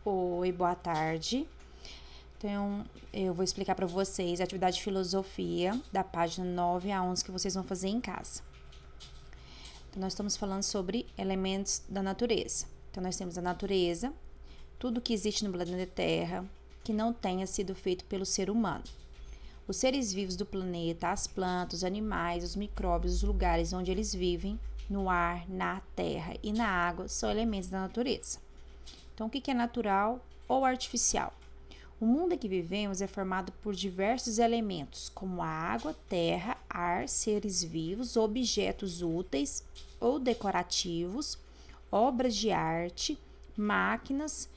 Oi, boa tarde. Então, eu vou explicar para vocês a atividade de filosofia da página 9 a 11 que vocês vão fazer em casa. Então, nós estamos falando sobre elementos da natureza. Então, nós temos a natureza, tudo que existe no planeta Terra que não tenha sido feito pelo ser humano. Os seres vivos do planeta, as plantas, os animais, os micróbios, os lugares onde eles vivem, no ar, na terra e na água, são elementos da natureza. Então, o que é natural ou artificial? O mundo em que vivemos é formado por diversos elementos, como a água, terra, ar, seres vivos, objetos úteis ou decorativos, obras de arte, máquinas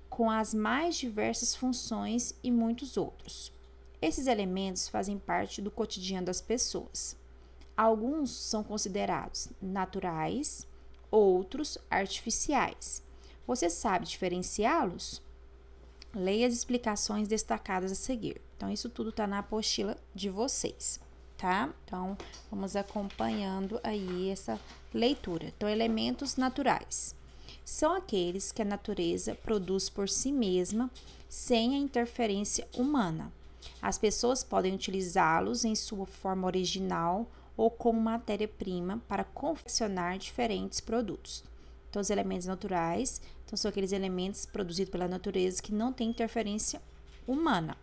com as mais diversas funções e muitos outros. Esses elementos fazem parte do cotidiano das pessoas. Alguns são considerados naturais, outros artificiais. Você sabe diferenciá-los? Leia as explicações destacadas a seguir. Então, isso tudo está na apostila de vocês, tá? Então, vamos acompanhando aí essa leitura. Então, elementos naturais são aqueles que a natureza produz por si mesma, sem a interferência humana. As pessoas podem utilizá-los em sua forma original ou como matéria-prima para confeccionar diferentes produtos. Então, os elementos naturais são aqueles elementos produzidos pela natureza que não tem interferência humana,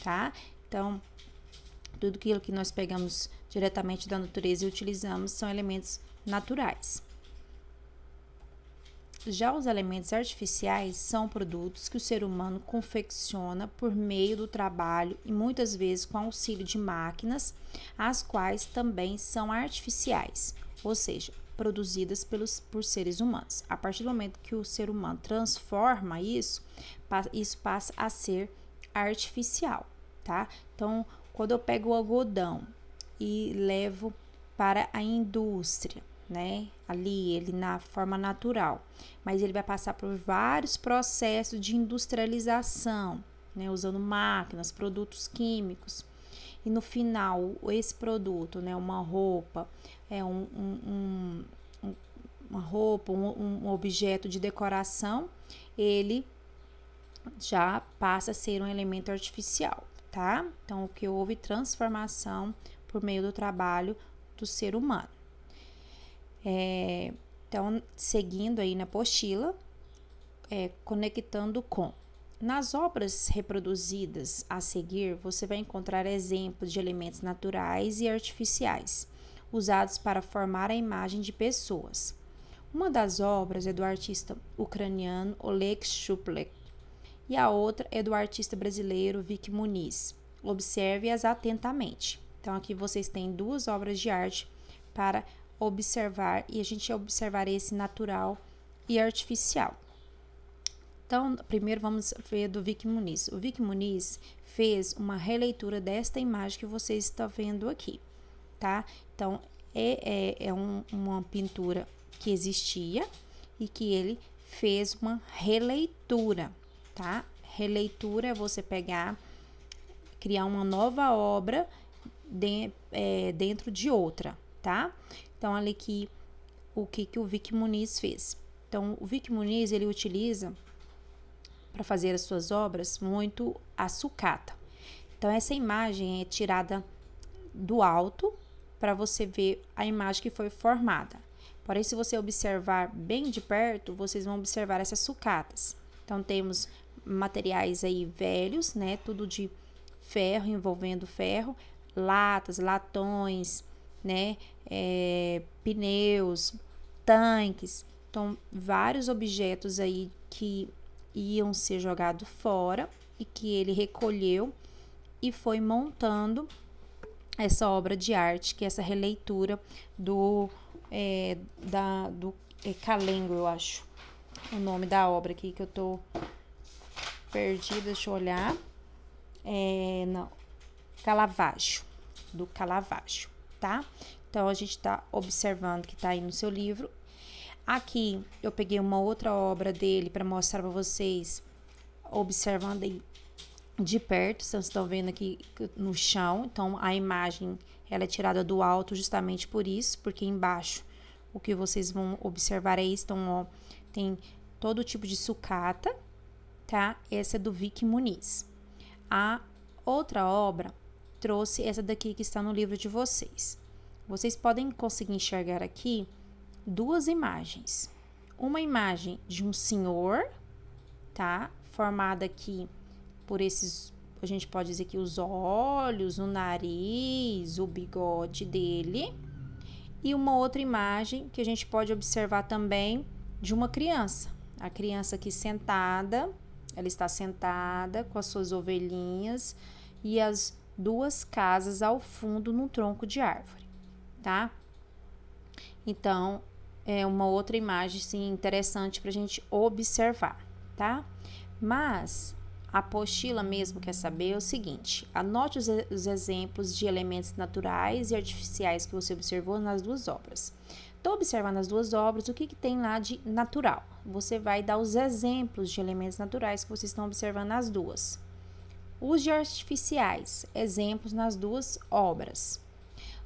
tá? Então, tudo aquilo que nós pegamos diretamente da natureza e utilizamos são elementos naturais. Já os elementos artificiais são produtos que o ser humano confecciona por meio do trabalho e muitas vezes com auxílio de máquinas, as quais também são artificiais, ou seja, produzidas por seres humanos. A partir do momento que o ser humano transforma isso passa a ser artificial, tá? Então, quando eu pego o algodão e levo para a indústria, né? Ali, ele na forma natural, mas ele vai passar por vários processos de industrialização, né? Usando máquinas, produtos químicos. E no final, esse produto, né? Uma roupa, um objeto de decoração, ele já passa a ser um elemento artificial, tá? Então, o que houve transformação por meio do trabalho do ser humano. Então, seguindo aí na apostila, conectando com. Nas obras reproduzidas a seguir, você vai encontrar exemplos de elementos naturais e artificiais, usados para formar a imagem de pessoas. Uma das obras é do artista ucraniano Oleg Shuplek e a outra é do artista brasileiro Vic Muniz. Observe-as atentamente. Então, aqui vocês têm duas obras de arte para observar e a gente observar esse natural e artificial. Então, primeiro vamos ver do Vic Muniz. O Vic Muniz fez uma releitura desta imagem que vocês estão vendo aqui, tá? Então, uma pintura que existia e que ele fez uma releitura, tá? Releitura é você criar uma nova obra dentro de outra, tá? Então, olha aqui o que o Vic Muniz fez. Então, o Vic Muniz, ele utiliza para fazer as suas obras muito a sucata. Então, essa imagem é tirada do alto para você ver a imagem que foi formada. Porém, se você observar bem de perto, vocês vão observar essas sucatas. Então, temos materiais aí velhos, né? Tudo de ferro, envolvendo ferro, latas, latões, né? Pneus, tanques. Então, vários objetos aí que iam ser jogados fora e que ele recolheu e foi montando essa obra de arte, que é essa releitura do Calengo, eu acho o nome da obra aqui, que eu tô perdida, deixa eu olhar. Caravaggio, do Caravaggio, tá? Então, a gente tá observando que tá aí no seu livro. Aqui, eu peguei uma outra obra dele para mostrar para vocês, observando aí de perto. Vocês estão vendo aqui no chão. Então, a imagem, ela é tirada do alto justamente por isso, porque embaixo o que vocês vão observar é isso. Então, ó, tem todo tipo de sucata, tá? Essa é do Vicky Muniz. A outra obra trouxe essa daqui que está no livro de vocês. Vocês podem conseguir enxergar aqui duas imagens. Uma imagem de um senhor, tá? Formada aqui por esses, a gente pode dizer que os olhos, o nariz, o bigode dele. E uma outra imagem que a gente pode observar também de uma criança. A criança aqui sentada, ela está sentada com as suas ovelhinhas e as duas casas ao fundo num tronco de árvore, tá? Então, é uma outra imagem, sim, interessante para a gente observar, tá? Mas a apostila mesmo quer saber o seguinte: anote os exemplos de elementos naturais e artificiais que você observou nas duas obras. Estou observando as duas obras, o que tem lá de natural? Você vai dar os exemplos de elementos naturais que vocês estão observando nas duas. Os de artificiais, exemplos nas duas obras.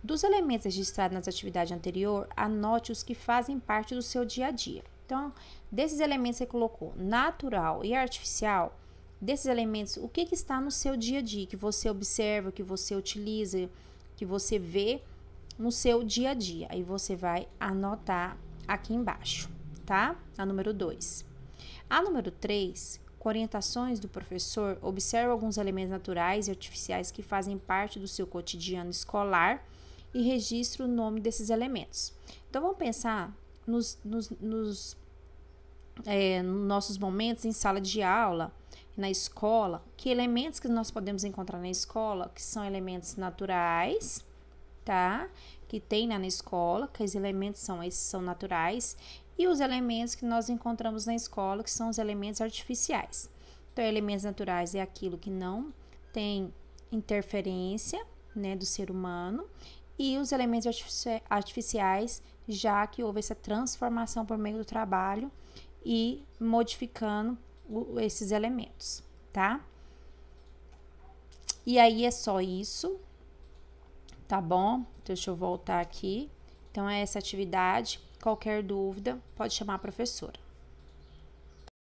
Dos elementos registrados nas atividades anterior, anote os que fazem parte do seu dia a dia. Então, desses elementos que você colocou, natural e artificial, desses elementos, o que está no seu dia a dia, que você observa, que você utiliza, que você vê no seu dia a dia. Aí você vai anotar aqui embaixo, tá? A número 2. A número 3, com orientações do professor, observa alguns elementos naturais e artificiais que fazem parte do seu cotidiano escolar e registra o nome desses elementos. Então, vamos pensar nos nossos momentos em sala de aula, na escola, que elementos que nós podemos encontrar na escola, que são elementos naturais, tá? Que tem lá na escola, que os elementos são naturais, e os elementos que nós encontramos na escola, que são os elementos artificiais. Então, elementos naturais é aquilo que não tem interferência, né, do ser humano, e os elementos artificiais, já que houve essa transformação por meio do trabalho e modificando esses elementos, tá? E aí é só isso, tá bom? Deixa eu voltar aqui. Então, é essa atividade. Qualquer dúvida, pode chamar a professora.